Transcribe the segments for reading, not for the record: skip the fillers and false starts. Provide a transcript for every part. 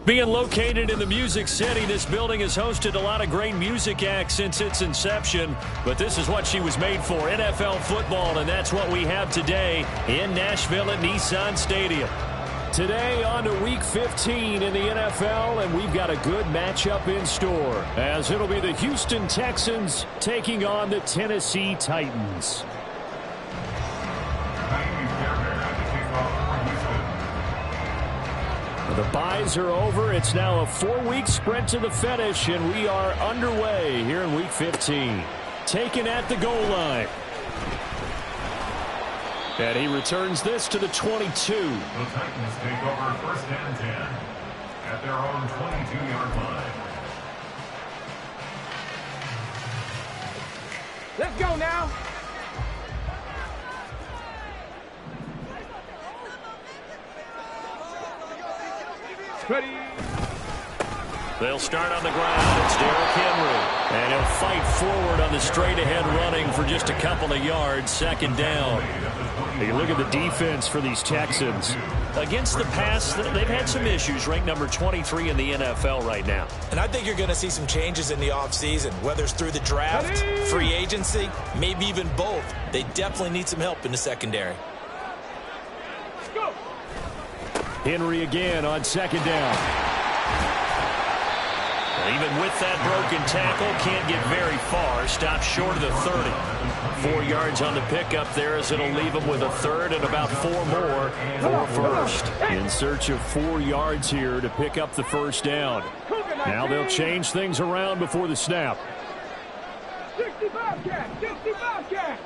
Being located in the Music City, this building has hosted a lot of great music acts since its inception, but this is what she was made for, NFL football, and that's what we have today in Nashville at Nissan Stadium. Today on to Week 15 in the NFL, and we've got a good matchup in store, as it'll be the Houston Texans taking on the Tennessee Titans. The byes are over. It's now a 4-week sprint to the finish, and we are underway here in Week 15. Taken at the goal line. And he returns this to the 22. The Titans take over 1st and 10 at their own 22-yard line. Let's go now. Ready. They'll start on the ground. It's Derrick Henry. And he'll fight forward on the straight-ahead running for just a couple of yards. 2nd down. You look at the defense for these Texans. Against the pass, they've had some issues. Ranked number 23 in the NFL right now. And I think you're going to see some changes in the offseason, whether it's through the draft, free agency, maybe even both. They definitely need some help in the secondary. Go. Henry again on 2nd down. Even with that broken tackle, can't get very far. Stops short of the 30. 4 yards on the pickup there as it'll leave him with a 3rd and about 4 more for 1st. In search of 4 yards here to pick up the 1st down. Now they'll change things around before the snap. 65 cat, 65 cat.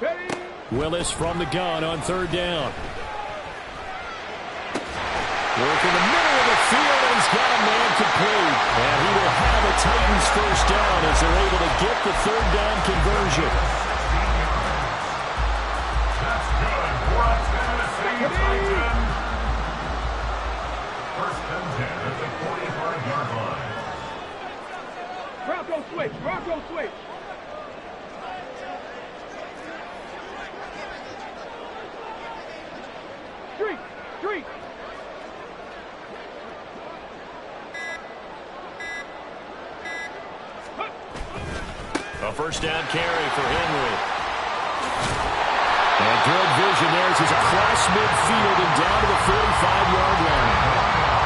Ready. Willis from the gun on 3rd down. Work in the middle of the field, and he's got a man complete. And he will have a Titans 1st down as they're able to get the 3rd down conversion. That's good for a Tennessee Titan. 1st and 10 at the 45-yard line. Bronco switch, Bronco switch. Street, street. A 1st down carry for Henry. And good vision there as he's across midfield and down to the 45-yard line.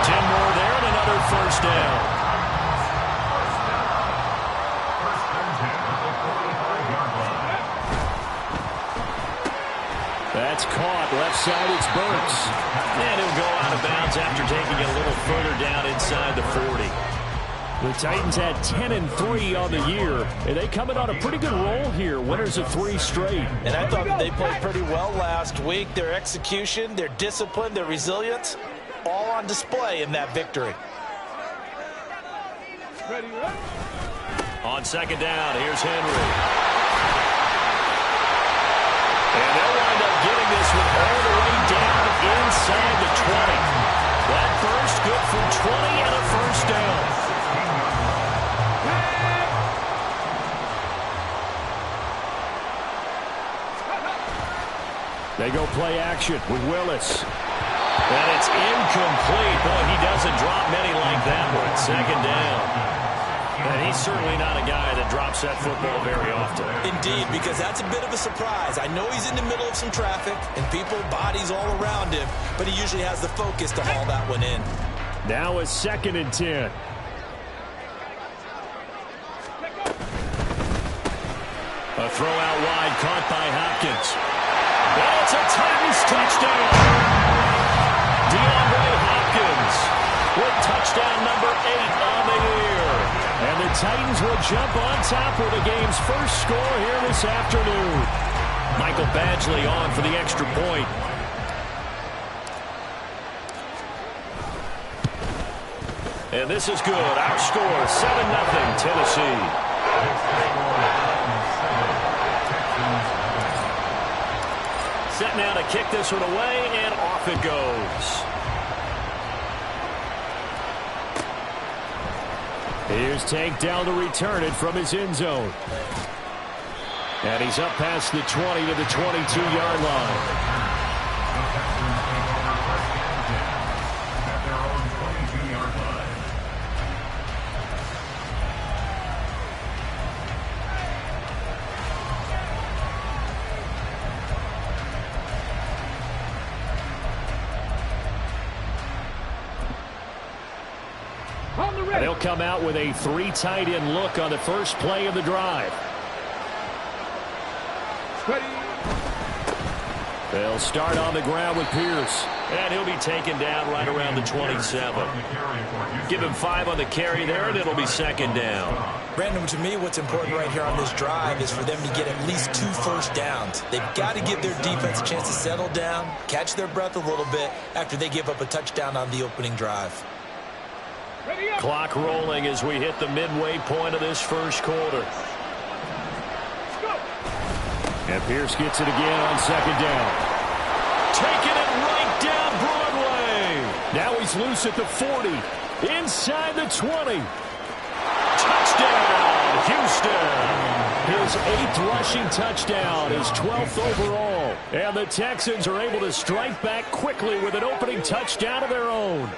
10 more there and another 1st down. 1st and 10 at the 45-yard line. That's caught. Left side, it's Burks. And he'll go out of bounds after taking it a little further down inside the 40. The Titans had 10-3 on the year, and they coming on a pretty good roll here. Winners of 3 straight. And I thought they played pretty well last week. Their execution, their discipline, their resilience, all on display in that victory. Ready, On 2nd down, here's Henry. And they'll wind up getting this one all the way down inside the 20. That burst good for 20 and a 1st down. They go play action with Willis. And it's incomplete. Boy, he doesn't drop many like that one. 2nd down. And he's certainly not a guy that drops that football very often. Indeed, because that's a bit of a surprise. I know he's in the middle of some traffic and people, bodies all around him, but he usually has the focus to haul that one in. Now a 2nd and 10. A throw out wide caught by Hopkins. And it's a Titans touchdown. DeAndre Hopkins with touchdown number 8 on the year. And the Titans will jump on top with the game's first score here this afternoon. Michael Badgley on for the extra point. And this is good. Our score, 7-0 Tennessee. Set now to kick this one away, and off it goes. Here's Tank down to return it from his end zone. And he's up past the 20 to the 22-yard line. On the And ready. they'll come out with a 3 tight end look on the first play of the drive. Ready. They'll start on the ground with Pierce. And he'll be taken down right around the 27. Give him 5 on the carry there, and it'll be second down. Brandon, to me, what's important right here on this drive is for them to get at least 2 first downs. They've got to give their defense a chance to settle down, catch their breath a little bit after they give up a touchdown on the opening drive. Ready up. Clock rolling as we hit the midway point of this first quarter. Go. And Pierce gets it again on second down. Taking it right down Broadway. Now he's loose at the 40. Inside the 20. Touchdown, Houston. His 8th rushing touchdown, his 12th overall. And the Texans are able to strike back quickly with an opening touchdown of their own.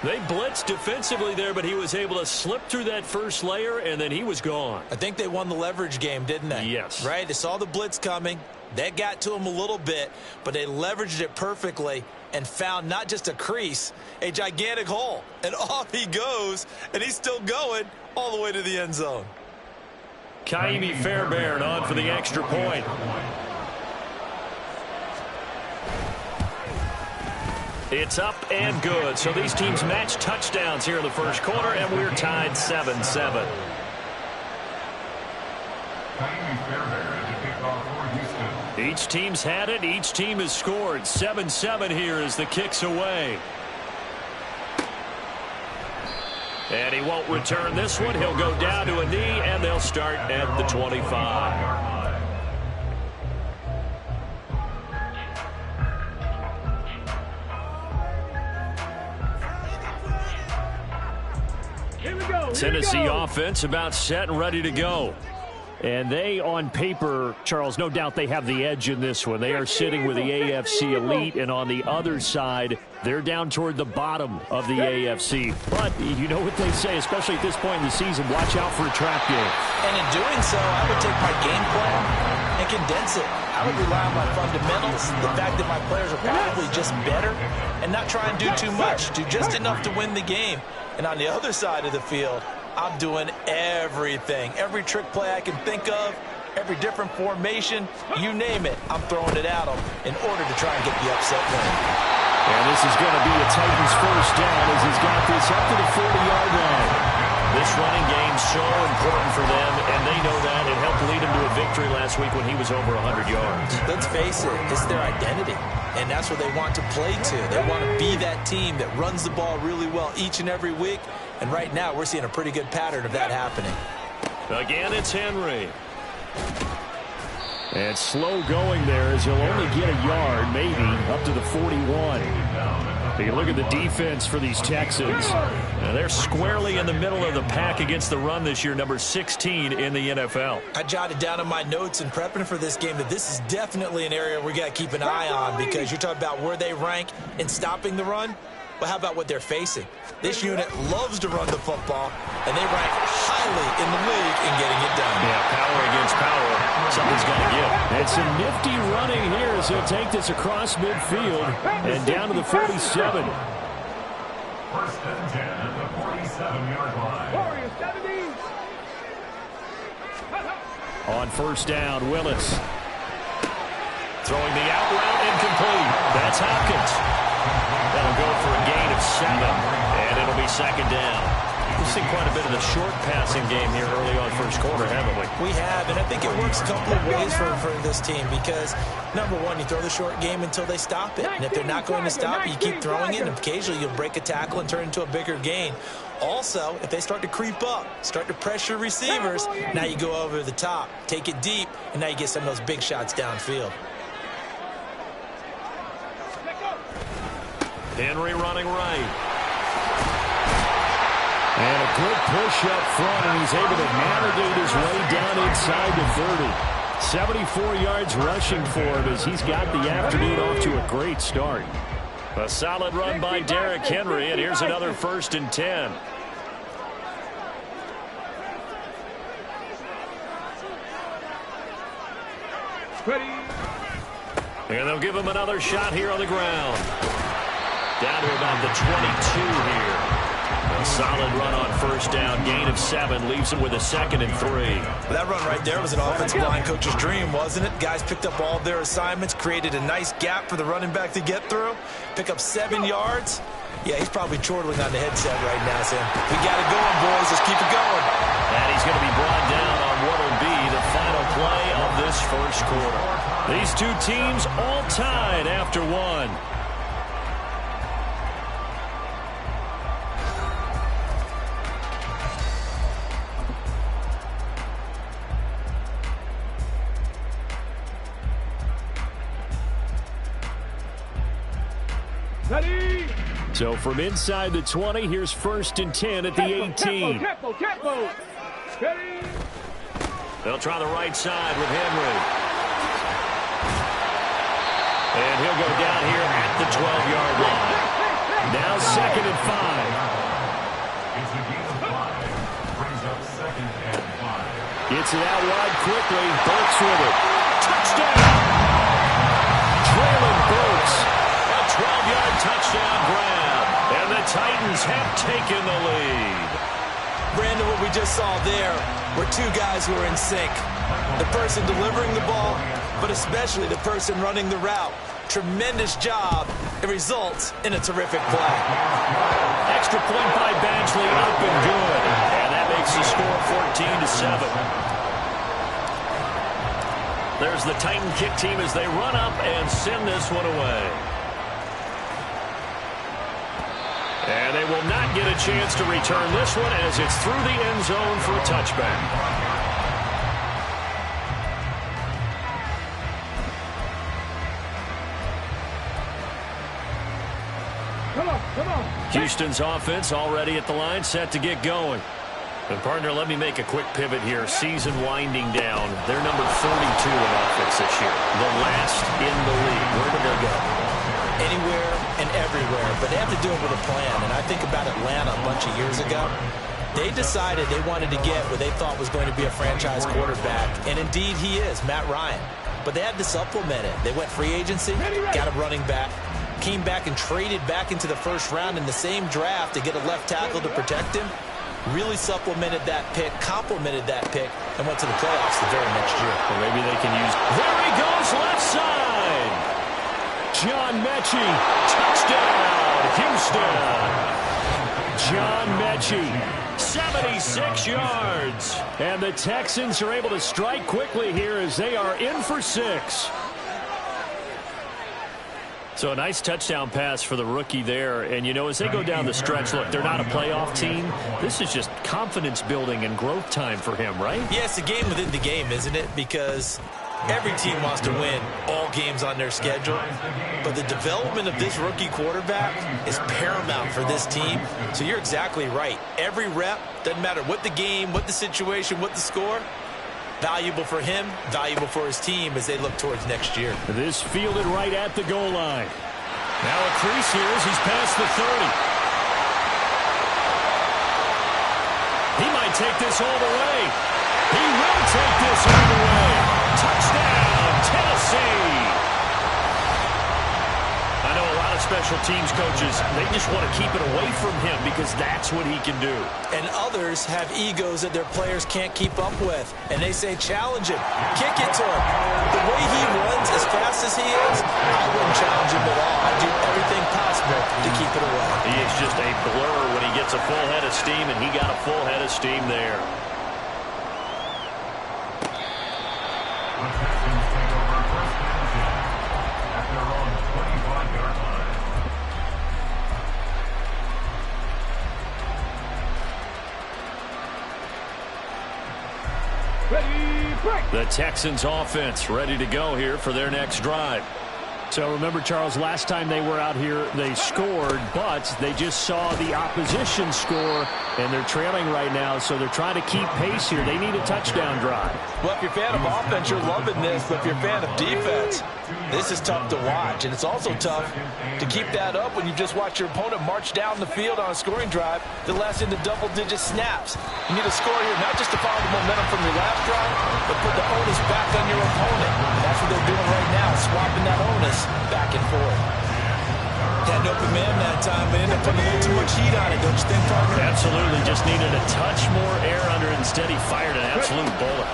They blitzed defensively there, but he was able to slip through that first layer, and then he was gone. I think they won the leverage game, didn't they? Yes. Right? They saw the blitz coming. That got to him a little bit, but they leveraged it perfectly and found not just a crease, a gigantic hole. And off he goes, and he's still going all the way to the end zone. Kaimi Fairbairn on for the extra point. It's up and good. So these teams match touchdowns here in the first quarter, and we're tied 7-7. Each team's had it. Each team has scored. 7-7 here as the kick's away. And he won't return this one. He'll go down to a knee, and they'll start at the 25. Tennessee offense about set and ready to go. And they, on paper, Charles, no doubt they have the edge in this one. They are sitting with the AFC elite, and on the other side, they're down toward the bottom of the AFC. But you know what they say, especially at this point in the season, watch out for a trap game. And in doing so, I would take my game plan and condense it. I would rely on my fundamentals, the fact that my players are probably just better, and not try and do too much, do just enough to win the game. And on the other side of the field, I'm doing everything. Every trick play I can think of, every different formation, you name it, I'm throwing it at them in order to try and get the upset win. And this is going to be a Titans first down as he's got this up to the 40-yard line. This running game so important for them, and they know that. It helped lead him to a victory last week when he was over 100 yards. Let's face it, it's their identity, and that's what they want to play to. They want to be that team that runs the ball really well each and every week, and right now we're seeing a pretty good pattern of that happening. Again, it's Henry. And slow going there as he'll only get a yard, maybe, up to the 41. You look at the defense for these Texans. They're squarely in the middle of the pack against the run this year, number 16 in the NFL. I jotted down in my notes in prepping for this game that this is definitely an area we got to keep an eye on, because you're talking about where they rank in stopping the run. Well, how about what they're facing? This unit loves to run the football, and they rank highly in the league in getting it done. Yeah, power against power. Something's got to give. And some nifty running here as he'll take this across midfield and down to the 47. First and 10 at the 47-yard line. Warriors 70. On first down, Willis. Throwing the out route incomplete. That's Hopkins. That'll go for a gain of 7, and it'll be second down. We've seen quite a bit of the short passing game here early on first quarter, haven't we? We have, and I think it works a couple of ways for this team, because, number one, you throw the short game until they stop it. And if they're not going to stop it, you keep throwing it, and occasionally you'll break a tackle and turn it into a bigger gain. Also, if they start to creep up, start to pressure receivers, now you go over the top, take it deep, and now you get some of those big shots downfield. Henry running right. And a good push up front, and he's able to navigate his way down inside the 30. 74 yards rushing for him as he's got the afternoon off to a great start. A solid run by Derrick Henry, and here's another first and 10. Ready. And they'll give him another shot here on the ground. Down to about the 22 here. Solid run on first down. Gain of 7 leaves him with a 2nd and 3. Well, that run right there was an offensive line coach's dream, wasn't it? Guys picked up all their assignments, created a nice gap for the running back to get through, pick up 7 yards. Yeah, he's probably chortling on the headset right now, Sam. We got it going, boys. Let's keep it going. And he's going to be brought down on what will be the final play of this first quarter. These two teams all tied after 1. Ready. So from inside the 20, here's 1st and 10 at the 18. Tempo. Ready. They'll try the right side with Henry. And he'll go down here at the 12-yard line. Now 2nd and 5. It's a gain of 5. Brings up 2nd and 5. Gets it out wide quickly. Burks with it. Touchdown! Traylon Burks. A 12-yard touchdown grab. And the Titans have taken the lead. Brandon, what we just saw there were 2 guys who were in sync. The person delivering the ball, but especially the person running the route. Tremendous job. It results in a terrific play. Extra point by Badgley, up and good. And that makes the score 14-7. There's the Titan kick team as they run up and send this one away. And they will not get a chance to return this one as it's through the end zone for a touchback. Come on. Houston's offense already at the line, set to get going. And partner, let me make a quick pivot here. Season winding down. They're number 32 in offense this year. The last in the league. Where do they go? Anywhere and everywhere, but they have to do it with a plan. And I think about Atlanta a bunch of years ago. They decided they wanted to get what they thought was going to be a franchise quarterback, and indeed he is, Matt Ryan. But they had to supplement it. They went free agency, got a running back, came back and traded back into the first round in the same draft to get a left tackle to protect him. Really supplemented that pick, complemented that pick, and went to the playoffs the very next year. Well, maybe they can use... There he goes, left side! John Mechie, touchdown, Houston! John Mechie, 76 yards. And the Texans are able to strike quickly here as they are in for 6. So a nice touchdown pass for the rookie there. And, you know, as they go down the stretch, look, they're not a playoff team. This is just confidence building and growth time for him, right? Yeah, it's a game within the game, isn't it? Because every team wants to win all games on their schedule. But the development of this rookie quarterback is paramount for this team. So you're exactly right. Every rep, doesn't matter what the game, what the situation, what the score, valuable for him, valuable for his team as they look towards next year. This fielded right at the goal line. Now a crease here as he's past the 30. He might take this all the way. He will take this all the way. Touchdown, Tennessee. I know a lot of special teams coaches, they just want to keep it away from him because that's what he can do. And others have egos that their players can't keep up with. And they say, challenge him, kick it to him. The way he runs as fast as he is, I wouldn't challenge him at all. I'd do everything possible to keep it away. He is just a blur when he gets a full head of steam, and he got a full head of steam there. The Texans take over 1st and 10 at their own 25-yard line. Ready, break. The Texans offense ready to go here for their next drive. So remember, Charles, last time they were out here, they scored, but they just saw the opposition score, and they're trailing right now, so they're trying to keep pace here. They need a touchdown drive. Well, if you're a fan of offense, you're loving this, but if you're a fan of defense, this is tough to watch, and it's also tough to keep that up when you just watch your opponent march down the field on a scoring drive that lasts into double-digit snaps. You need a score here, not just to follow the momentum from your last drive, but put the onus back on your opponent. That's what they're doing right now, swapping that onus back and forth. That an open man that time, but ended up putting a little too much heat on it, don't you think, partner? Absolutely. Just needed a touch more air under it. Instead, he fired an absolute bullet.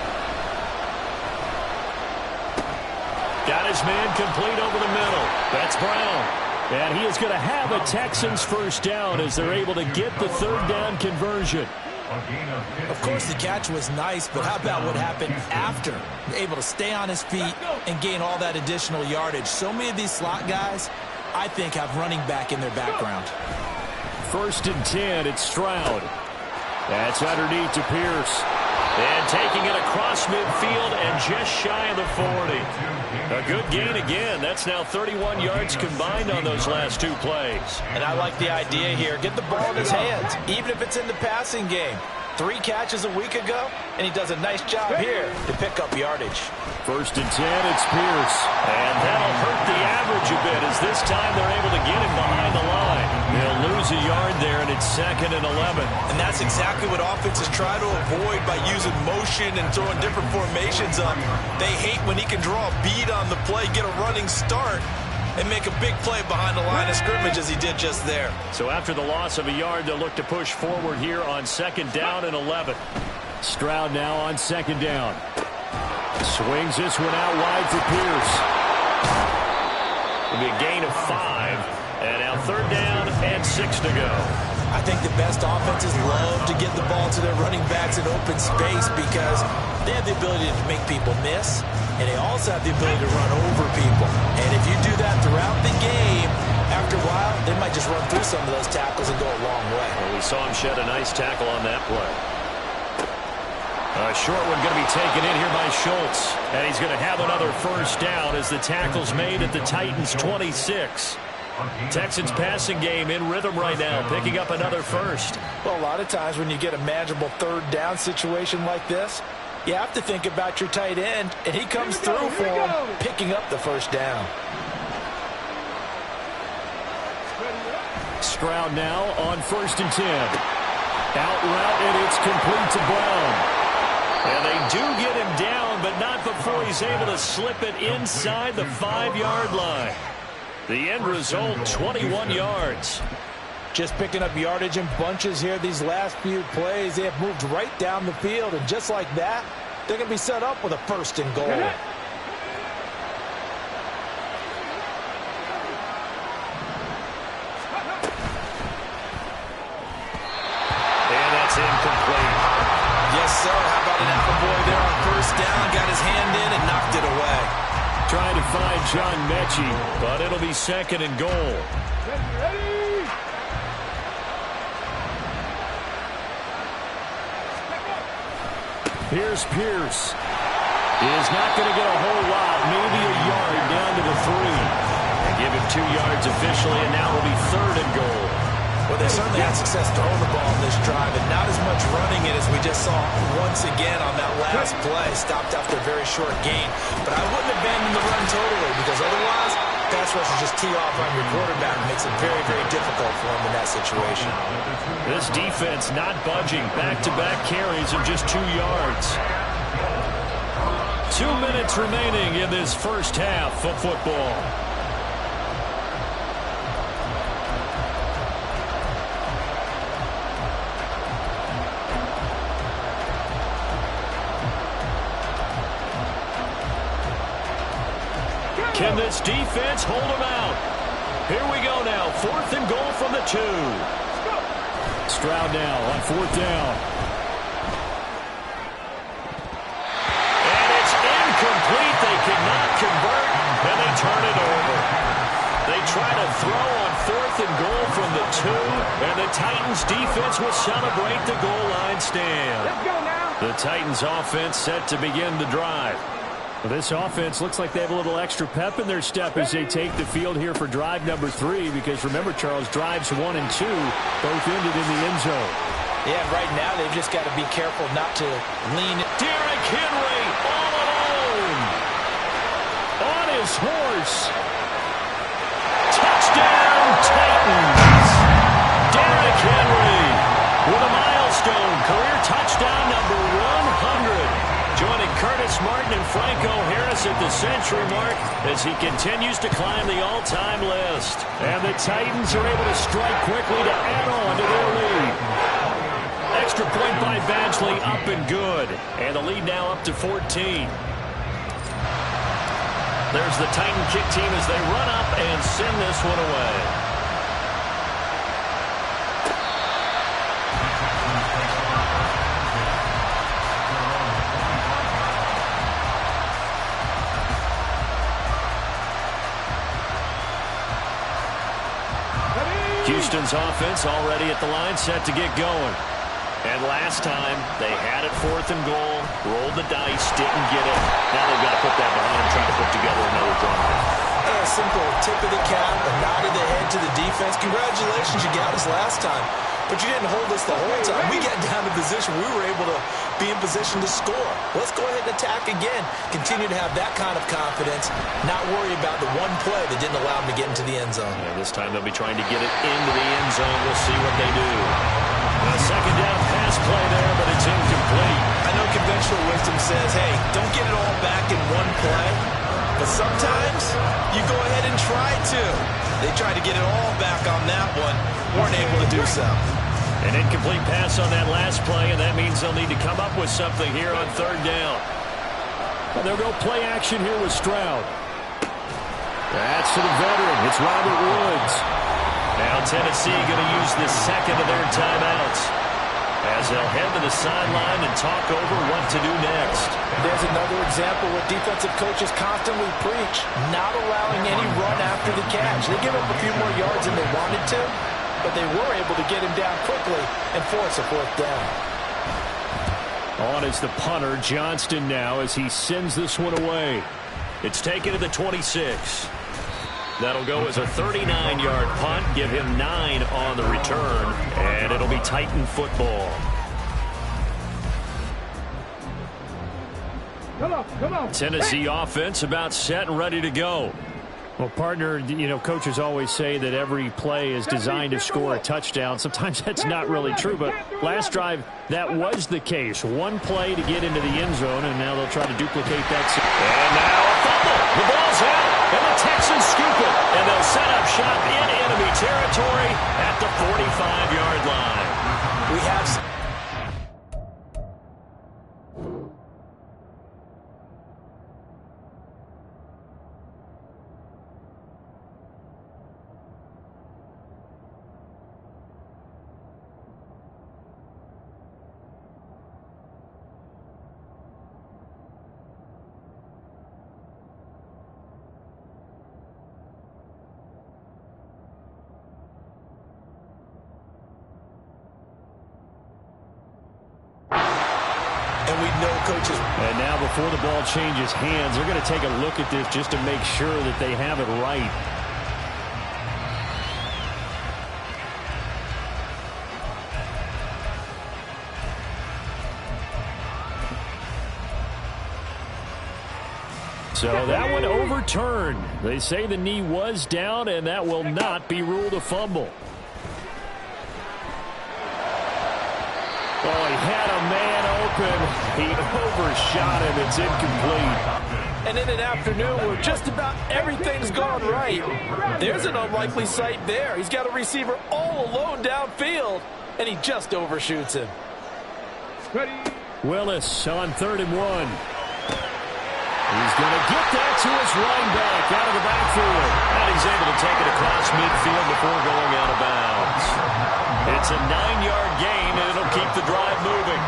Got his man complete over the middle. That's Brown. And he is going to have a Texans first down as they're able to get the third down conversion. Of course, the catch was nice, but how about what happened after? Able to stay on his feet and gain all that additional yardage. So many of these slot guys, I think, have running back in their background. 1st and 10, it's Stroud. That's underneath to Pierce. And taking it across midfield and just shy of the 40. A good gain again. That's now 31 yards combined on those last 2 plays. And I like the idea here. Get the ball in his hands, even if it's in the passing game. 3 catches a week ago, and he does a nice job here to pick up yardage. 1st and 10, it's Pierce. And that'll hurt the average a bit as this time they're able to get him behind the line. They'll lose a yard there, and it's 2nd and 11. And that's exactly what offenses try to avoid by using motion and throwing different formations up. They hate when he can draw a bead on the play, get a running start, and make a big play behind the line of scrimmage as he did just there. So after the loss of a yard, they'll look to push forward here on 2nd down and 11. Stroud now on 2nd down. Swings this one out wide for Pierce. It'll be a gain of 5. And now 3rd down and 6 to go. I think the best offenses love to get the ball to their running backs in open space because they have the ability to make people miss, and they also have the ability to run over people. And if you do that throughout the game, after a while, they might just run through some of those tackles and go a long way. Well, we saw him shed a nice tackle on that play. A short one going to be taken in here by Schultz. And he's going to have another 1st down as the tackle's made at the Titans' 26. Texans passing game in rhythm right now, picking up another 1st. Well, a lot of times when you get a manageable 3rd down situation like this, you have to think about your tight end, and he comes through for him, picking up the 1st down. Stroud now on 1st and 10. Out route, and it's complete to Brown. And they do get him down, but not before he's able to slip it inside the 5-yard line. The end result, 21 yards. Just picking up yardage in bunches here these last few plays. They have moved right down the field, and just like that, they're going to be set up with a 1st and goal. And that's incomplete. Yes, sir. How about an attaboy there on 1st down? Got his hand in and knocked it away. Trying to find John Mechie, but it'll be 2nd and goal. Ready? Here's Pierce. He is not going to get a whole lot, maybe a yard down to the 3. They give him 2 yards officially, and now it'll be 3rd and goal. Well, they certainly had success throwing the ball in this drive, and not as much running it as we just saw once again on that last play. Stopped after a very short gain. But I wouldn't abandon the run totally, because otherwise, pass rushers just tee off on your quarterback and makes it very, very difficult for him in that situation. This defense not budging. Back-to-back carries of just 2 yards. 2 minutes remaining in this first half of football. Can this defense hold them out? Here we go now. 4th and goal from the 2. Stroud now on 4th down. And it's incomplete. They cannot convert, and they turn it over. They try to throw on 4th and goal from the 2, and the Titans defense will celebrate the goal line stand. Let's go now. The Titans offense set to begin the drive. Well, this offense looks like they have a little extra pep in their step as they take the field here for drive number 3, because remember, Charles, drives 1 and 2 both ended in the end zone. Yeah, right now they've just got to be careful not to lean. Derrick Henry all alone on his horse. Touchdown, Titans. Derrick Henry with a milestone career touchdown number 100. Joining Curtis Martin and Franco Harris at the century mark as he continues to climb the all-time list. And the Titans are able to strike quickly to add on to their lead. Extra point by Badgley, up and good. And the lead now up to 14. There's the Titan kick team as they run up and send this one away. Houston's offense already at the line, set to get going. And last time, they had it 4th and goal, rolled the dice, didn't get it. Now they've got to put that behind them, trying to put together another drive. A simple tip of the cap, a nod of the head to the defense. Congratulations, you got us last time. But you didn't hold us the whole time. We got down to position. We were able to be in position to score. Let's go ahead and attack again. Continue to have that kind of confidence. Not worry about the one play that didn't allow them to get into the end zone. Yeah, this time they'll be trying to get it into the end zone. We'll see what they do. A second down pass play there, but it's incomplete. I know conventional wisdom says, hey, don't get it all back in one play. But sometimes you go ahead and try to. They tried to get it all back on that one. Weren't able to do so. An incomplete pass on that last play, and that means they'll need to come up with something here on 3rd down. And they'll go play action here with Stroud. That's to the veteran. It's Robert Woods. Now Tennessee going to use the second of their timeouts as they'll head to the sideline and talk over what to do next. There's another example where defensive coaches constantly preach, not allowing any run after the catch. They give up a few more yards than they wanted to, but they were able to get him down quickly and force a 4th down. On is the punter, Johnston, now as he sends this one away. It's taken to the 26. That'll go as a 39-yard punt, give him 9 on the return, and it'll be Titan football. Come on. Tennessee offense about set and ready to go. Well, partner, you know, coaches always say that every play is designed to score a touchdown. Sometimes that's not really true, but last drive, that was the case. One play to get into the end zone, and now they'll try to duplicate that. And now a fumble. The ball's out, and the Texans scoop it, and they'll set up shop in enemy territory at the 45-yard line. We have... Coaches. And now before the ball changes hands, they're going to take a look at this just to make sure that they have it right. So that one overturned. They say the knee was down, and that will not be ruled a fumble. Oh, he had a man open. He overshot him. It's incomplete. And in an afternoon where just about everything's gone right, there's an unlikely sight there. He's got a receiver all alone downfield, and he just overshoots him. Willis on 3rd and 1. He's going to get that to his running back out of the backfield. And he's able to take it across midfield before going out of bounds. It's a 9-yard gain, and it'll keep the drive moving.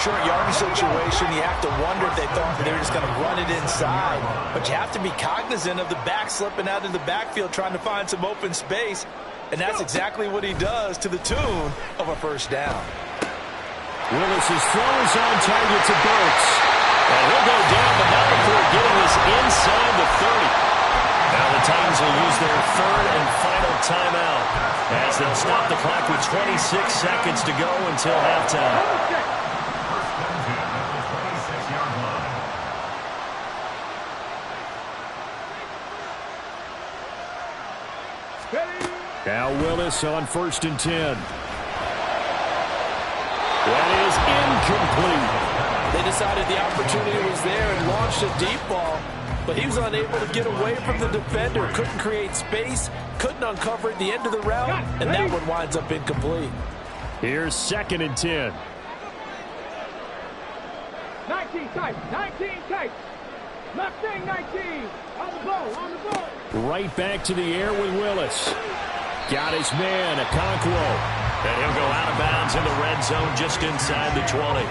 Short yardage situation, you have to wonder if they thought they were just going to run it inside. But you have to be cognizant of the back slipping out of the backfield trying to find some open space. And that's exactly what he does to the tune of a 1st down. Willis's throw is on target to Burks. And he'll go down, but not before getting this inside the 30. Now the Titans will use their 3rd and final timeout as they'll stop the clock with 26 seconds to go until halftime. Now Willis on 1st and 10. That is incomplete. They decided the opportunity was there and launched a deep ball, but he was unable to get away from the defender. Couldn't create space, couldn't uncover at the end of the route, and that one winds up incomplete. Here's 2nd and 10. 19 tight, 19 tight. Mustang 19, on the ball. Right back to the air with Willis. Got his man, Okonkwo. And he'll go out of bounds in the red zone just inside the 20.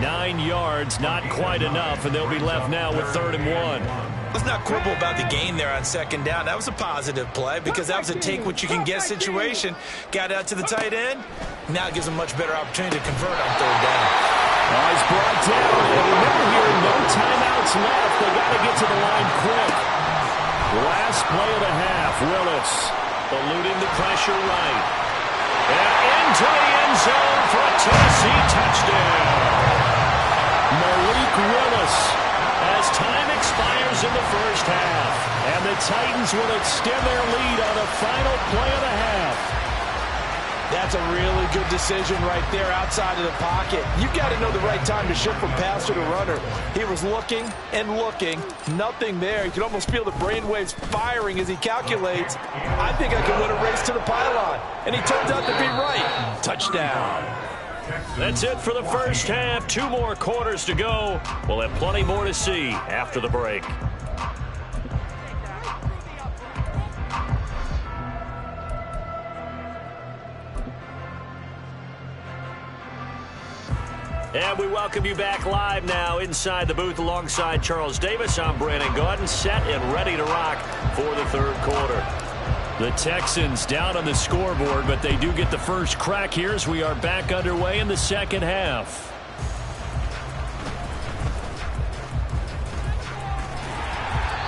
9 yards, not quite enough, and they'll be left now with 3rd and 1. Let's not quibble about the gain there on 2nd down. That was a positive play because that was a take-what-you-can-get situation. Got out to the tight end. Now it gives them a much better opportunity to convert on 3rd down. He's brought down. And remember here, no timeouts left. They got to get to the line quick. Last play of the half, Willis. Eluding the pressure right. And into the end zone for a Tennessee touchdown. Malik Willis. As time expires in the first half. And the Titans will extend their lead on the final play of the half. That's a really good decision right there outside of the pocket. You've got to know the right time to shift from passer to runner. He was looking and looking, nothing there. You can almost feel the brainwaves firing as he calculates, I think I can win a race to the pylon. And he turns out to be right. Touchdown. That's it for the first half. 2 more quarters to go. We'll have plenty more to see after the break. And we welcome you back live now inside the booth alongside Charles Davis. I'm Brandon Gaudin, set and ready to rock for the 3rd quarter. The Texans down on the scoreboard, but they do get the first crack here as we are back underway in the 2nd half.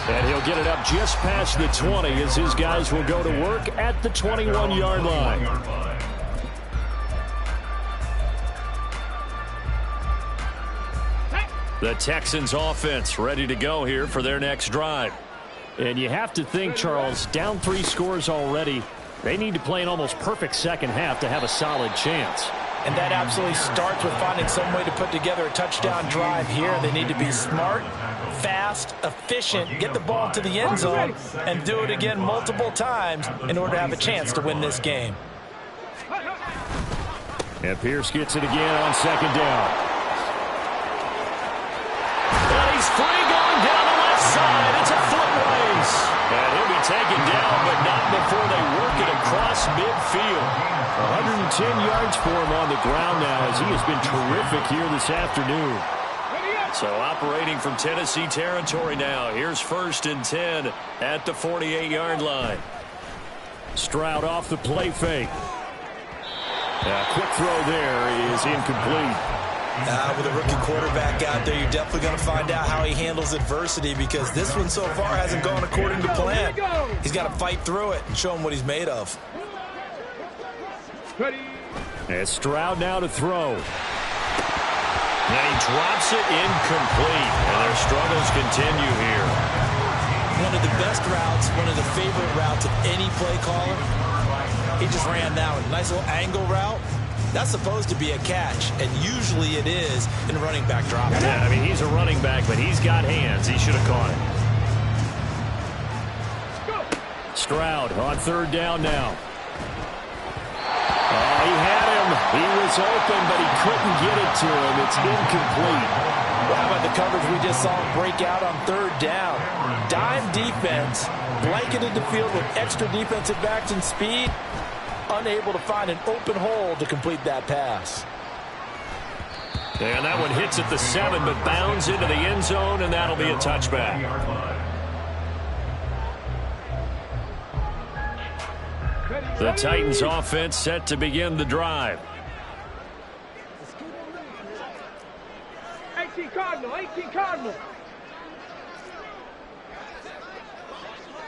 And he'll get it up just past the 20 as his guys will go to work at the 21-yard line. The Texans offense ready to go here for their next drive. And you have to think, Charles, down 3 scores already. They need to play an almost perfect second half to have a solid chance. And that absolutely starts with finding some way to put together a touchdown drive here. They need to be smart, fast, efficient, get the ball to the end zone, and do it again multiple times in order to have a chance to win this game. And Pierce gets it again on 2nd down. He's free going down the left side. It's a foot race. And he'll be taken down, but not before they work it across midfield. 110 yards for him on the ground now as he has been terrific here this afternoon. So operating from Tennessee territory now. Here's 1st and 10 at the 48-yard line. Stroud off the play fake. A quick throw there is incomplete. With a rookie quarterback out there, you're definitely going to find out how he handles adversity because this one so far hasn't gone according to plan. He's got to fight through it and show him what he's made of. And Stroud now to throw. And he drops it incomplete. And their struggles continue here. One of the best routes, one of the favorite routes of any play caller. He just ran that one. Nice little angle route. That's supposed to be a catch, and usually it is in a running back drop. Yeah, I mean, he's a running back, but he's got hands. He should have caught it. Stroud on 3rd down now. Oh, he had him. He was open, but he couldn't get it to him. It's incomplete. Well, how about the coverage we just saw him break out on 3rd down? Dime defense, blanketed the field with extra defensive backs and speed. Unable to find an open hole to complete that pass. And that one hits at the 7, but bounds into the end zone, and that'll be a touchback. The Titans offense set to begin the drive. 18 Cardinal, 18 Cardinal.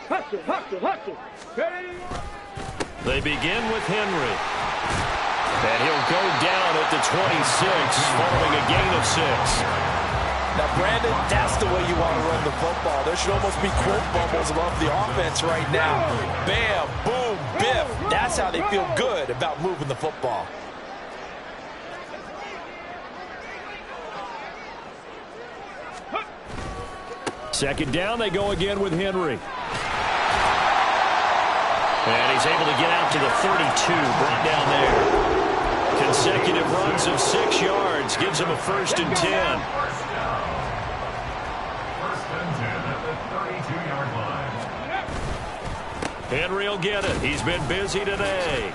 Hustle, hustle, hustle. Ready? They begin with Henry. And he'll go down at the 26 following a gain of 6. Now, Brandon, that's the way you want to run the football. There should almost be quote bubbles above the offense right now. Bam, boom, biff. That's how they feel good about moving the football. Second down, they go again with Henry. And he's able to get out to the 32, brought down there. Consecutive runs of 6 yards gives him a 1st and 10. First and 10 at the 32-yard line. Henry will get it. He's been busy today.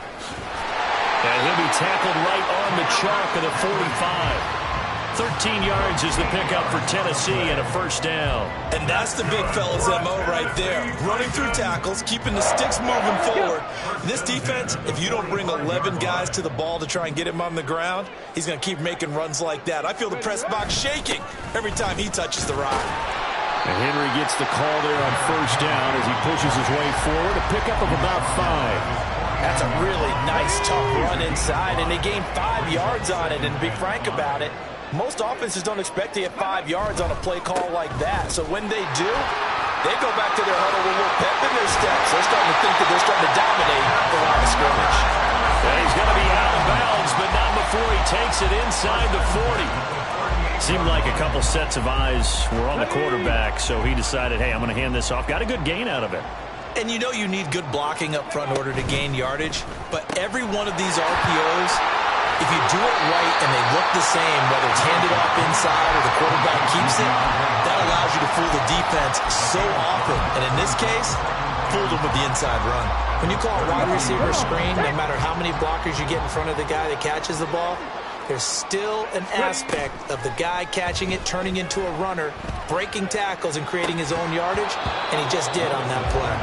And he'll be tackled right on the chalk of the 45. 13 yards is the pickup for Tennessee and a 1st down. And that's the big fella's MO right there. Running through tackles, keeping the sticks moving forward. This defense, if you don't bring 11 guys to the ball to try and get him on the ground, he's going to keep making runs like that. I feel the press box shaking every time he touches the rock. And Henry gets the call there on 1st down as he pushes his way forward. A pickup of about 5. That's a really nice, tough run inside, and they gained 5 yards on it. And to be frank about it, most offenses don't expect to get 5 yards on a play call like that. So when they do, they go back to their huddle with a little pep in their steps. They're starting to think that they're starting to dominate the line of scrimmage. And he's going to be out of bounds, but not before he takes it inside the 40. Seemed like a couple sets of eyes were on the quarterback, so he decided, hey, I'm going to hand this off. Got a good gain out of it. And you know you need good blocking up front in order to gain yardage, but every one of these RPOs, if you do it right and they look the same, whether it's handed off inside or the quarterback keeps it, that allows you to fool the defense so often. And in this case, fooled them with the inside run. When you call a wide receiver screen, no matter how many blockers you get in front of the guy that catches the ball, there's still an aspect of the guy catching it, turning into a runner, breaking tackles and creating his own yardage, and he just did on that play.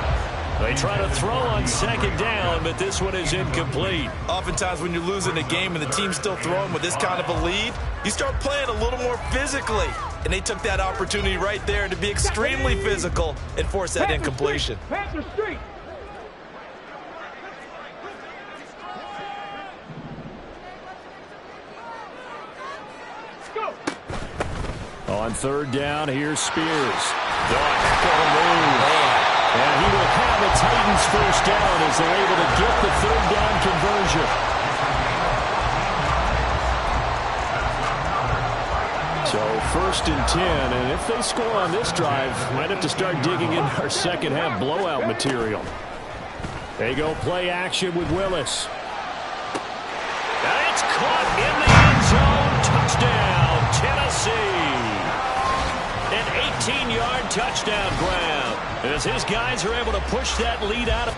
They try to throw on 2nd down, but this one is incomplete. Oftentimes when you're losing a game and the team's still throwing with this kind of a lead, you start playing a little more physically. And they took that opportunity right there to be extremely physical and force that incompletion. Panther Street. On 3rd down, here's Spears. Heck of a move. And he will have the Titans 1st down as they're able to get the 3rd down conversion. So 1st and 10, and if they score on this drive, might have to start digging into our 2nd half blowout material. They go play action with Willis. And it's caught in the end zone. Touchdown, Tennessee. An 18-yard touchdown grab as his guys are able to push that lead out of.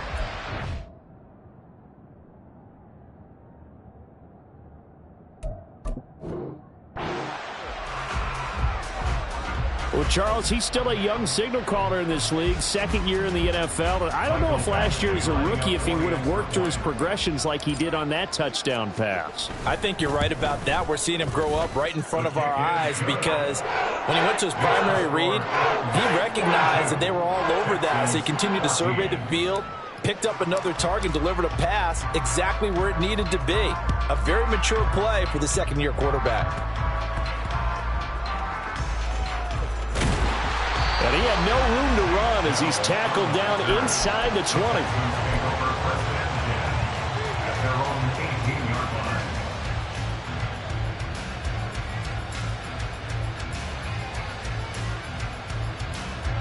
Well, Charles, he's still a young signal caller in this league, 2nd year in the NFL. And I don't know if last year as a rookie, if he would have worked through his progressions like he did on that touchdown pass. I think you're right about that. We're seeing him grow up right in front of our eyes because when he went to his primary read, he recognized that they were all over that. So he continued to survey the field, picked up another target, delivered a pass exactly where it needed to be. A very mature play for the 2nd-year quarterback. And he had no room to run as he's tackled down inside the 20.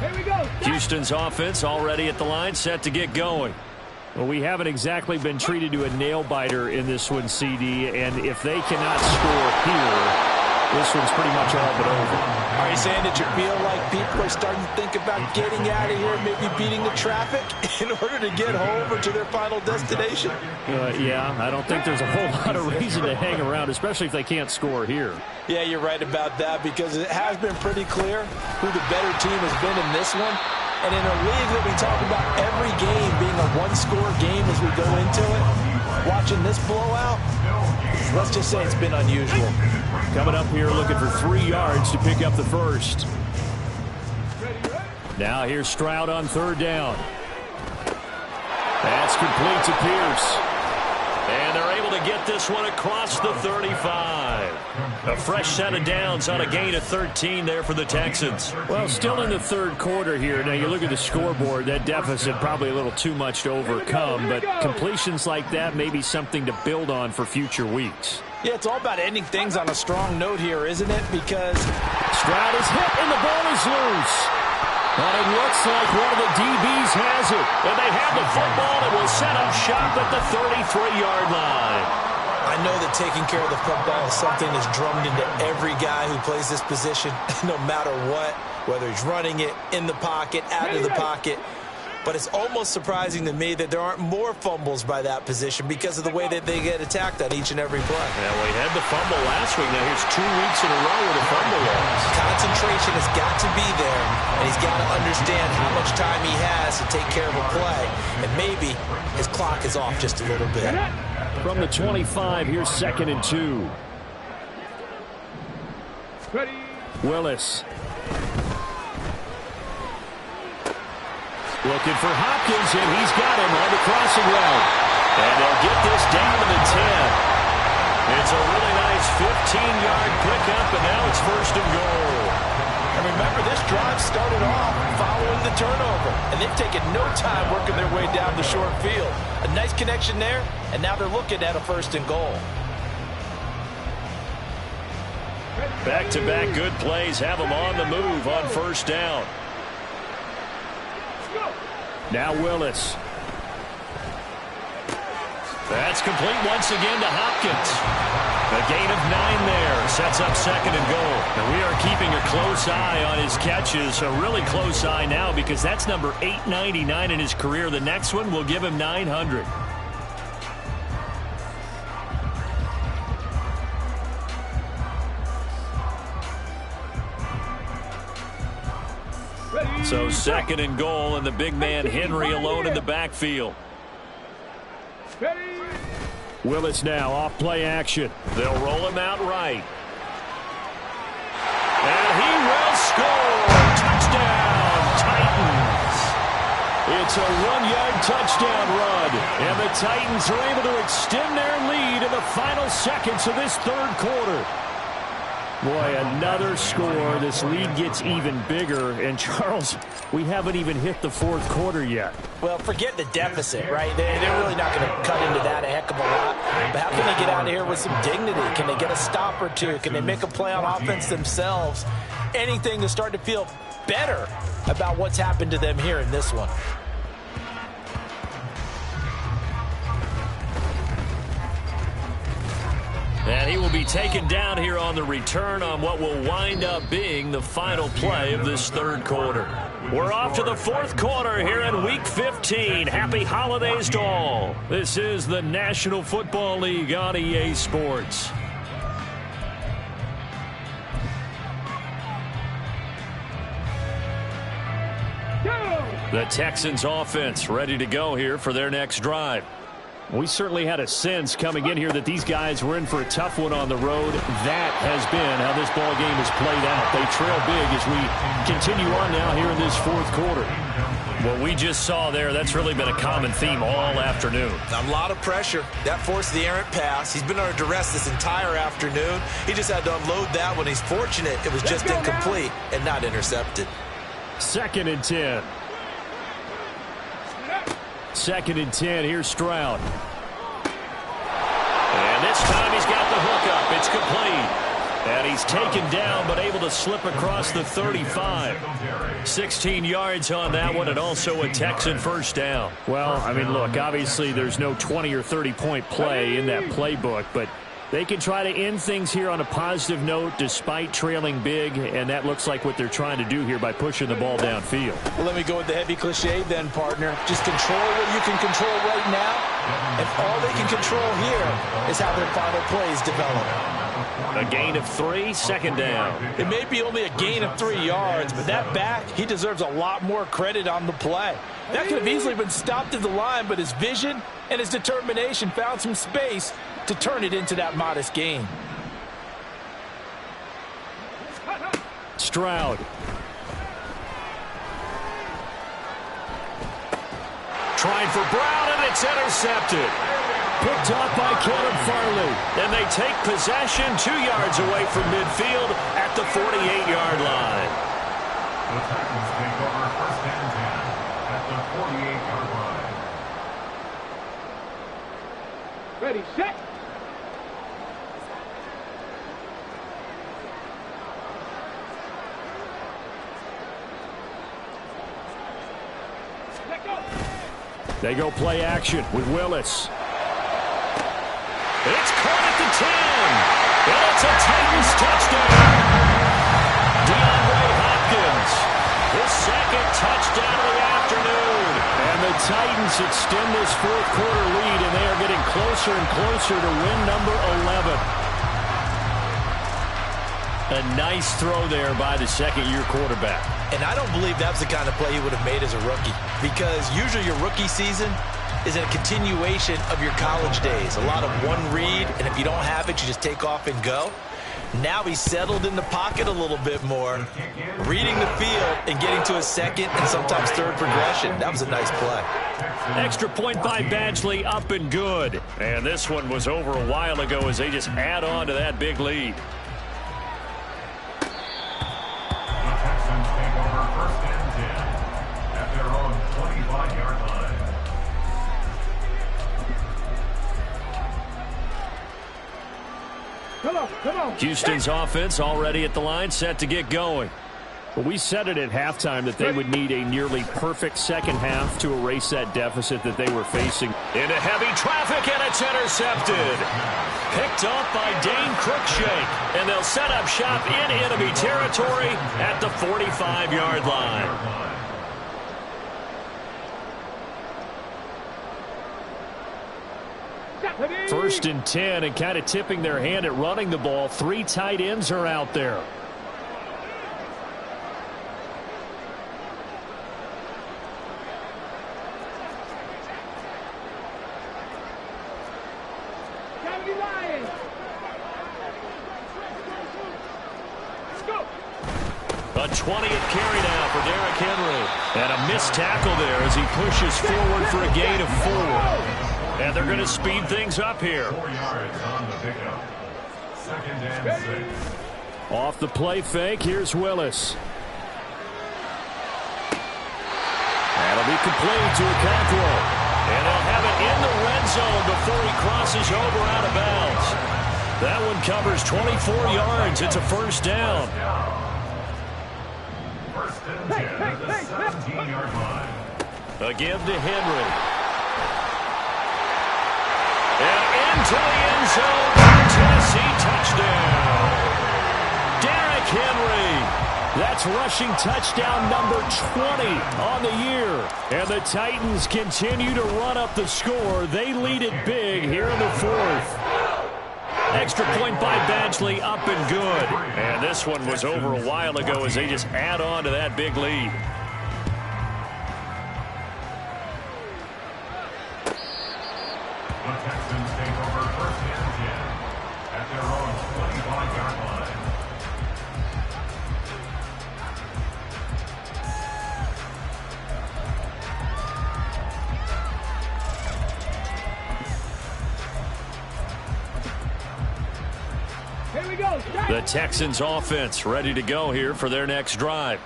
Here we go. Houston's offense already at the line, set to get going. Well, we haven't exactly been treated to a nail-biter in this one, CD, and if they cannot score here, this one's pretty much all but over. Are you saying that you feel like people are starting to think about getting out of here, maybe beating the traffic in order to get home or to their final destination? Yeah, I don't think there's a whole lot of reason to hang around, especially if they can't score here. Yeah, you're right about that because it has been pretty clear who the better team has been in this one. And in a league that we talk about every game being a one-score game as we go into it, watching this blowout, let's just say it's been unusual. Coming up here looking for 3 yards to pick up the 1st. Now here's Stroud on 3rd down. That's complete to Pierce. And they're able to get this one across the 35. A fresh set of downs on a gain of 13 there for the Texans. Well, still in the 3rd quarter here. Now, you look at the scoreboard, that deficit probably a little too much to overcome, but completions like that may be something to build on for future weeks. Yeah, it's all about ending things on a strong note here, isn't it? Because Stroud is hit and the ball is loose. But it looks like one of the DBs has it. And they have the football and will set up shop at the 33-yard line. I know that taking care of the football is something that's drummed into every guy who plays this position, no matter what, whether he's running it, in the pocket, out of the pocket. But it's almost surprising to me that there aren't more fumbles by that position because of the way that they get attacked on each and every play. Yeah, well, he had the fumble last week. Now here's 2 weeks in a row with a fumble loss. Concentration has got to be there, and he's got to understand how much time he has to take care of a play. And maybe his clock is off just a little bit. From the 25, here's 2nd and 2. Ready. Willis. Looking for Hopkins, and he's got him on the crossing route. And they'll get this down to the 10. It's a really nice 15-yard pickup, and now it's 1st and goal. And remember, this drive started off following the turnover, and they've taken no time working their way down the short field. A nice connection there, and now they're looking at a 1st and goal. Back-to-back good plays have them on the move on 1st down. Now Willis. That's complete once again to Hopkins. A gain of 9 there. Sets up 2nd and goal. And we are keeping a close eye on his catches. A really close eye now because that's number 899 in his career. The next one will give him 900. So 2nd and goal, and the big man Henry alone in the backfield. Willis now off play action. They'll roll him out right. And he will score. Touchdown, Titans. It's a 1-yard touchdown run. And the Titans are able to extend their lead in the final seconds of this 3rd quarter. Boy, another score. This lead gets even bigger. And, Charles, we haven't even hit the 4th quarter yet. Well, forget the deficit, right? They're really not going to cut into that a heck of a lot. But how can they get out of here with some dignity? Can they get a stop or two? Can they make a play on offense themselves? Anything to start to feel better about what's happened to them here in this one. And he will be taken down here on the return on what will wind up being the final play of this 3rd quarter. We're off to the 4th quarter here in Week 15. Happy holidays to all. This is the National Football League on EA Sports. The Texans offense ready to go here for their next drive. We certainly had a sense coming in here that these guys were in for a tough one on the road. That has been how this ball game has played out. They trail big as we continue on now here in this 4th quarter. What we just saw there, that's really been a common theme all afternoon. A lot of pressure. That forced the errant pass. He's been under duress this entire afternoon. He just had to unload that one. He's fortunate it was just incomplete and not intercepted. 2nd and 10. 2nd and 10. Here's Stroud. And this time he's got the hook up. It's complete. And he's taken down but able to slip across the 35. 16 yards on that one, and also a Texan 1st down. Well, I mean, look, obviously there's no 20 or 30-point play in that playbook, but they can try to end things here on a positive note despite trailing big, and that looks like what they're trying to do here by pushing the ball downfield. Well, let me go with the heavy cliche then, partner. Just control what you can control right now, and all they can control here is how their final plays develop. A gain of 3, 2nd down. It may be only a gain of 3 yards, but that back, he deserves a lot more credit on the play. That could have easily been stopped at the line, but his vision and his determination found some space to turn it into that modest gain. Stroud. Trying for Brown, and it's intercepted. Picked up by Caleb Farley. And they take possession 2 yards away from midfield at the 48-yard line. The Texans take over 1st and 10 at the 48-yard line. Ready, set. They go play action with Willis. It's caught at the 10. And it's a Titans touchdown. DeAndre Hopkins, his second touchdown of the afternoon. And the Titans extend this fourth quarter lead, and they are getting closer and closer to win number 11. A nice throw there by the second-year quarterback. And I don't believe that's the kind of play he would have made as a rookie, because usually your rookie season is a continuation of your college days. A lot of one read, and if you don't have it, you just take off and go. Now he's settled in the pocket a little bit more, reading the field and getting to a second and sometimes third progression. That was a nice play. Extra point by Badgley, up and good. And this one was over a while ago as they just add on to that big lead. The Texans take over first and 10 at their own 25-yard line. Come on, come on. Houston's offense already at the line, set to get going. Well, we said it at halftime that they would need a nearly perfect second half to erase that deficit that they were facing. Into heavy traffic, and it's intercepted. Picked off by Dane Cruikshank, and they'll set up shop in enemy territory at the 45-yard line. First and 10, and kind of tipping their hand at running the ball. 3 tight ends are out there. A 20th carry now for Derrick Henry. And a missed tackle there as he pushes forward for a gain of 4. And they're going to speed things up here. 4 yards on the pickup. Second and 6. Off the play fake, here's Willis. That'll be complete to Okonkwo. And they'll have it in the red zone before he crosses over out of bounds. That one covers 24 yards. It's a first down. First and 10 at the 17-yard line. A give to Henry. And into the end zone. Tennessee touchdown. Derrick Henry. That's rushing touchdown number 20 on the year. And the Titans continue to run up the score. They lead it big here in the fourth. Extra point by Badgley, up and good. And this one was over a while ago as they just add on to that big lead. The Texans take over first and 10 at their own 25-yard line. Here we go. The Texans offense ready to go here for their next drive.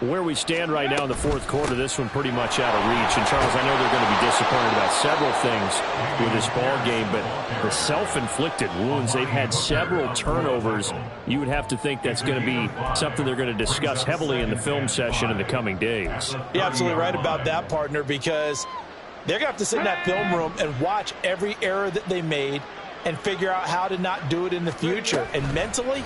Where we stand right now in the fourth quarter, this one pretty much out of reach. And, Charles, I know they're going to be disappointed about several things with this ball game, but the self-inflicted wounds, they've had several turnovers. You would have to think that's going to be something they're going to discuss heavily in the film session in the coming days. You're absolutely right about that, partner, because they're going to have to sit in that film room and watch every error that they made and figure out how to not do it in the future. And mentally,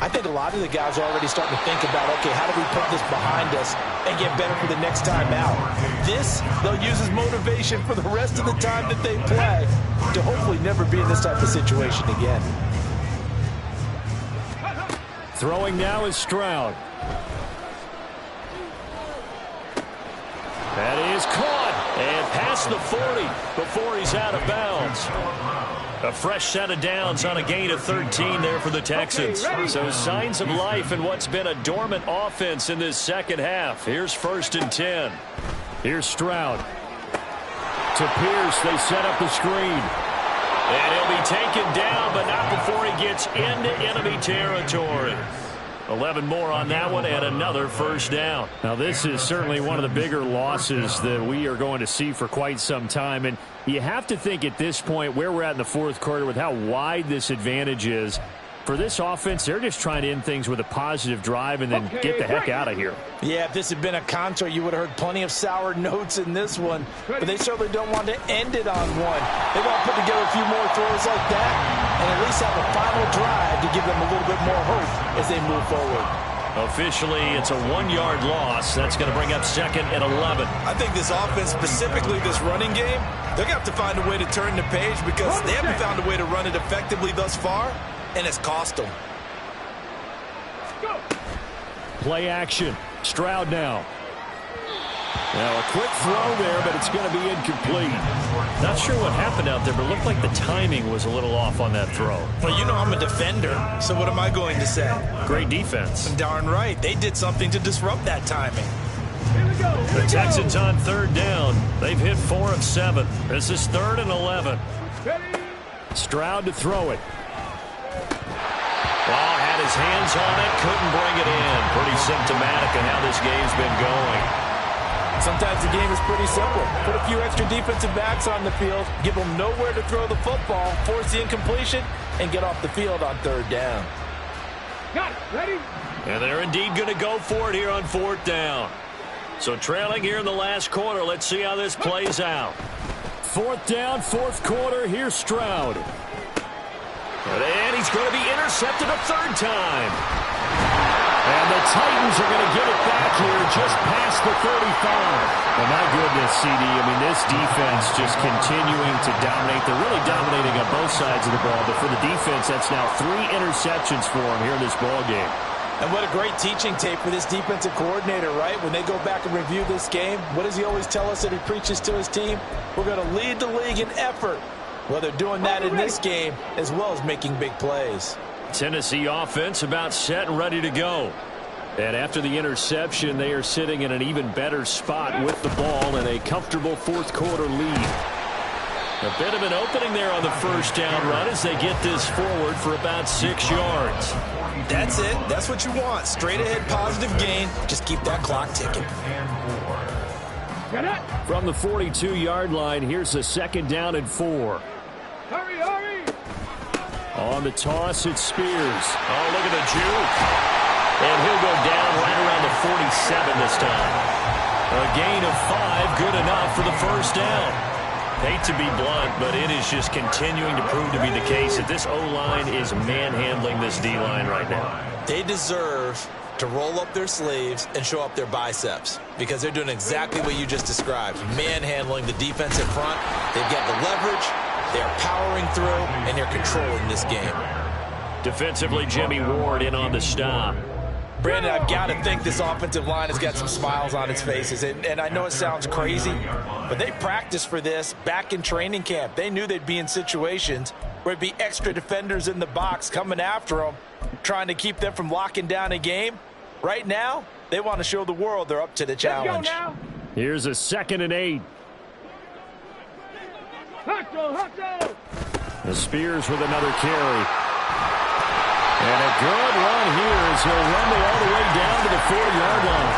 I think a lot of the guys are already starting to think about, okay, how do we put this behind us and get better for the next time out? This, they'll use as motivation for the rest of the time that they play to hopefully never be in this type of situation again. Throwing now is Stroud. That is caught and past the 40 before he's out of bounds. A fresh set of downs on a gain of 13 there for the Texans. So signs of life in what's been a dormant offense in this second half. Here's first and 10. Here's Stroud. To Pierce, they set up the screen. And he'll be taken down, but not before he gets into enemy territory. 11 more on that one and another first down. Now this is certainly one of the bigger losses that we are going to see for quite some time. And you have to think at this point where we're at in the fourth quarter with how wide this advantage is, For this offense, they're just trying to end things with a positive drive and then get the heck out of here. Yeah, if this had been a concert, you would have heard plenty of sour notes in this one. But they certainly don't want to end it on one. They want to put together a few more throws like that and at least have a final drive to give them a little bit more hope as they move forward. Officially, it's a 1-yard loss. That's going to bring up second and 11. I think this offense, specifically this running game, they're going to have to find a way to turn the page because they haven't found a way to run it effectively thus far, and it's cost them. Play action. Stroud now. Now a quick throw there, but it's going to be incomplete. Not sure what happened out there, but it looked like the timing was a little off on that throw. Well, you know I'm a defender, so what am I going to say? Great defense. Darn right. They did something to disrupt that timing. The Texans on third down. They've hit 4 of 7. This is 3rd and 11. Stroud to throw it. Well, had his hands on it, couldn't bring it in. Pretty symptomatic of how this game's been going. Sometimes the game is pretty simple. Put a few extra defensive backs on the field, give them nowhere to throw the football, force the incompletion, and get off the field on third down. Got it. Ready? And they're indeed going to go for it here on 4th down. So trailing here in the last quarter. Let's see how this plays out. 4th down, 4th quarter. Here's Stroud. And he's going to be intercepted a 3rd time. And the Titans are going to get it back here just past the 35. Well, my goodness, CD, I mean, this defense just continuing to dominate. They're really dominating on both sides of the ball, but for the defense, that's now 3 interceptions for them here in this ball game. And what a great teaching tape for this defensive coordinator, right? When they go back and review this game, what does he always tell us that he preaches to his team? We're going to lead the league in effort. Well, they're doing that in this game as well as making big plays. Tennessee offense about set and ready to go. And after the interception, they are sitting in an even better spot with the ball and a comfortable 4th quarter lead. A bit of an opening there on the 1st down run as they get this forward for about 6 yards. That's it. That's what you want. Straight ahead positive gain. Just keep that clock ticking. From the 42-yard line, here's a 2nd down and 4. Hurry, hurry. On the toss, it's Spears. Oh, look at the juke. And he'll go down right around the 47 this time. A gain of 5, good enough for the 1st down. Hate to be blunt, but it is just continuing to prove to be the case that this O-line is manhandling this D-line right now. They deserve to roll up their sleeves and show up their biceps because they're doing exactly what you just described, manhandling the defensive front. They've got the leverage, they're powering through, and they're controlling this game. Defensively, Jimmy Ward in on the stop. Brandon, I've got to think this offensive line has got some smiles on its faces. And I know it sounds crazy, but they practiced for this back in training camp. They knew they'd be in situations where there'd be extra defenders in the box coming after them, trying to keep them from locking down a game. Right now, they want to show the world they're up to the challenge. Here's a 2nd and 8. Hustle. The Spears with another carry. And a good run here as he'll rumble all the way down to the 4-yard line.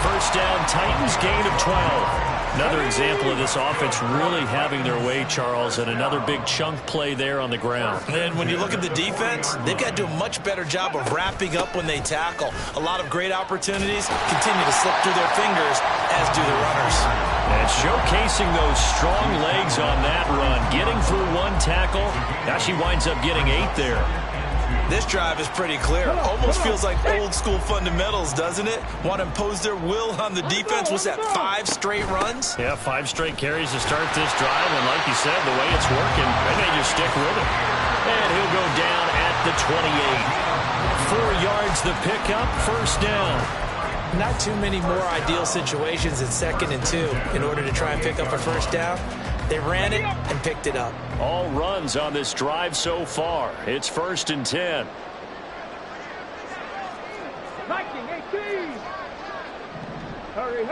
1st down, Titans, gain of 12. Another example of this offense really having their way, Charles, and another big chunk play there on the ground. And when you look at the defense, they've got to do a much better job of wrapping up when they tackle. A lot of great opportunities continue to slip through their fingers, as do the runners. And showcasing those strong legs on that run, getting through 1 tackle. Now she winds up getting 8 there. This drive is pretty clear. Almost feels like old school fundamentals, doesn't it? Want to impose their will on the defense. Was that 5 straight runs? Yeah, 5 straight carries to start this drive. And like you said, the way it's working, they may just stick with it. And he'll go down at the 28. 4 yards the pickup, 1st down. Not too many more ideal situations in 2nd and 2 in order to try and pick up a 1st down. They ran it and picked it up. All runs on this drive so far. It's 1st and 10. Viking 18. Hurry.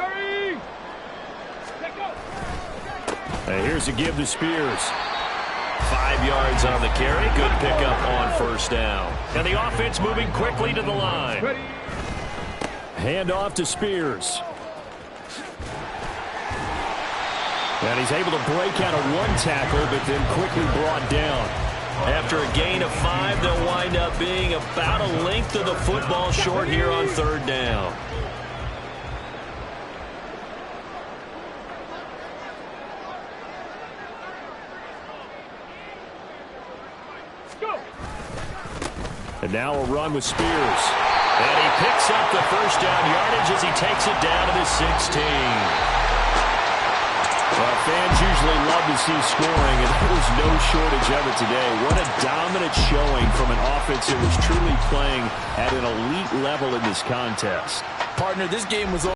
Let go. And here's a give to Spears. 5 yards on the carry. Good pickup on 1st down. And the offense moving quickly to the line. Ready. Hand off to Spears. And he's able to break out of 1 tackle, but then quickly brought down. After a gain of 5, they'll wind up being about a length of the football short here on 3rd down. And now a run with Spears. And he picks up the first down yardage as he takes it down to the 16. Well, fans usually love to see scoring, and there was no shortage of it today. What a dominant showing from an offense that was truly playing at an elite level in this contest. Partner, this game was